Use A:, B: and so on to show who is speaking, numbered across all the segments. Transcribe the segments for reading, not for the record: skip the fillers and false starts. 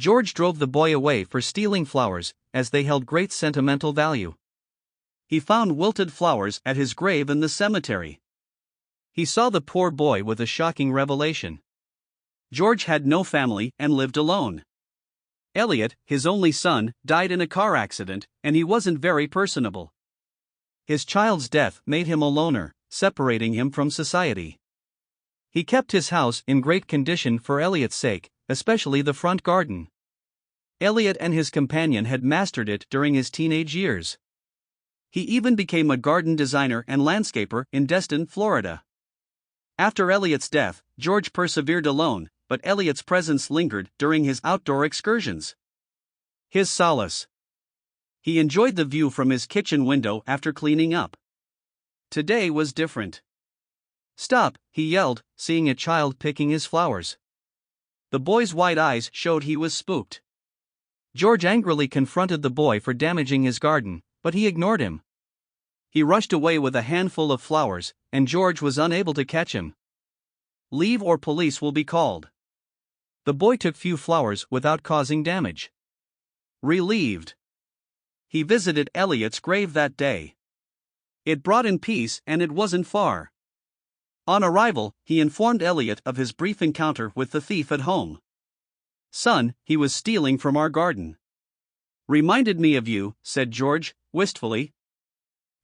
A: George drove the boy away for stealing flowers, as they held great sentimental value. He found wilted flowers at his grave in the cemetery. He saw the poor boy with a shocking revelation. George had no family and lived alone. Elliot, his only son, died in a car accident, and he wasn't very personable. His child's death made him a loner, separating him from society. He kept his house in great condition for Elliot's sake, especially the front garden. Elliot and his companion had mastered it during his teenage years. He even became a garden designer and landscaper in Destin, Florida. After Elliot's death, George persevered alone, but Elliot's presence lingered during his outdoor excursions. His solace. He enjoyed the view from his kitchen window after cleaning up. Today was different. "Stop," he yelled, seeing a child picking his flowers. The boy's wide eyes showed he was spooked. George angrily confronted the boy for damaging his garden, but he ignored him. He rushed away with a handful of flowers, and George was unable to catch him. "Leave or police will be called." The boy took few flowers without causing damage. Relieved. He visited Elliot's grave that day. It brought him peace, and it wasn't far. On arrival, he informed Elliot of his brief encounter with the thief at home. "Son, he was stealing from our garden." "Reminded me of you," said George, wistfully.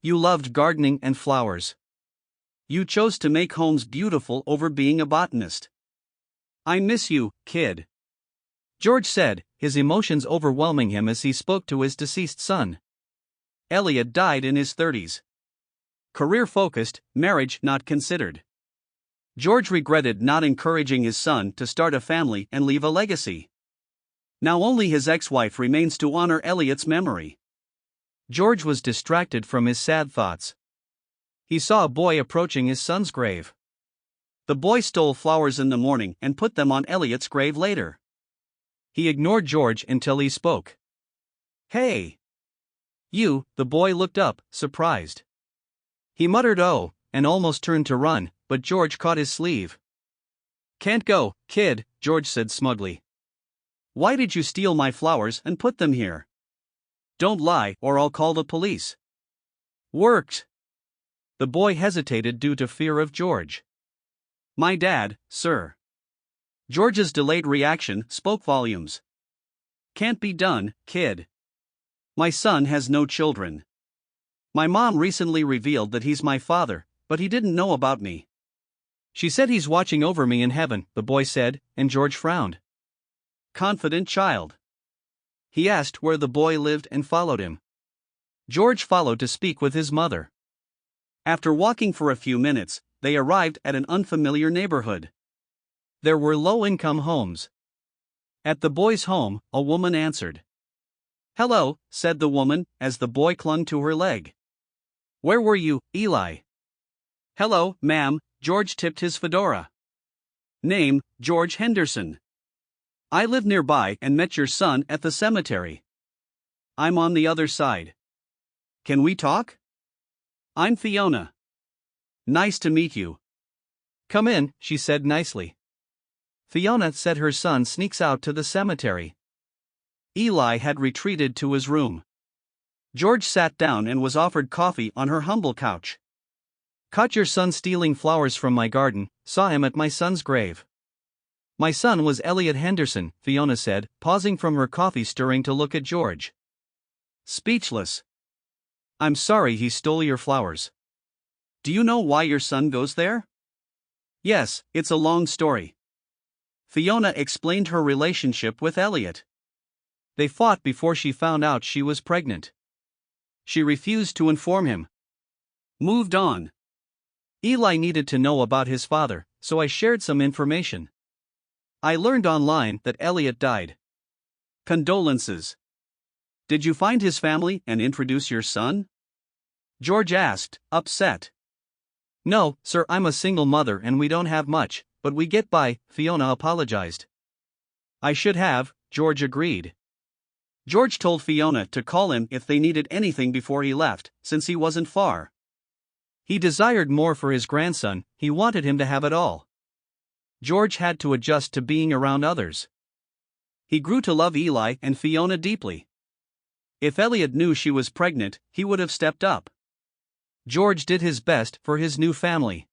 A: "You loved gardening and flowers. You chose to make homes beautiful over being a botanist. I miss you, kid," George said, his emotions overwhelming him as he spoke to his deceased son. Elliot died in his 30s. Career-focused, marriage not considered. George regretted not encouraging his son to start a family and leave a legacy. Now only his ex-wife remains to honor Elliot's memory. George was distracted from his sad thoughts. He saw a boy approaching his son's grave. The boy stole flowers in the morning and put them on Elliot's grave later. He ignored George until he spoke. "Hey! You," the boy looked up, surprised. He muttered "oh," and almost turned to run, but George caught his sleeve. "Can't go, kid," George said smugly. "Why did you steal my flowers and put them here? Don't lie or I'll call the police." "Worked." The boy hesitated due to fear of George. "My dad, sir." George's delayed reaction spoke volumes. "Can't be done, kid. My son has no children. My mom recently revealed that he's my father, but he didn't know about me. She said he's watching over me in heaven," the boy said, and George frowned. Confident child. He asked where the boy lived and followed him. George followed to speak with his mother. After walking for a few minutes, they arrived at an unfamiliar neighborhood. There were low-income homes. At the boy's home, a woman answered. "Hello," said the woman, as the boy clung to her leg. "Where were you, Eli?" "Hello, ma'am," George tipped his fedora. "Name, George Henderson. I live nearby and met your son at the cemetery. I'm on the other side. Can we talk?" "I'm Fiona." "Nice to meet you." "Come in," she said nicely. Fiona said her son sneaks out to the cemetery. Eli had retreated to his room. George sat down and was offered coffee on her humble couch. "Caught your son stealing flowers from my garden, saw him at my son's grave." "My son was Elliot Henderson," Fiona said, pausing from her coffee stirring to look at George. Speechless. "I'm sorry he stole your flowers. Do you know why your son goes there?" "Yes, it's a long story." Fiona explained her relationship with Elliot. They fought before she found out she was pregnant. She refused to inform him. Moved on. Eli needed to know about his father, so I shared some information. I learned online that Elliot died. Condolences. Did you find his family and introduce your son? George asked, upset. No, sir, I'm a single mother and we don't have much, but we get by, Fiona apologized. I should have, George agreed. George told Fiona to call him if they needed anything before he left, since he wasn't far. He desired more for his grandson, he wanted him to have it all. George had to adjust to being around others. He grew to love Eli and Fiona deeply. If Elliot knew she was pregnant, he would have stepped up. George did his best for his new family.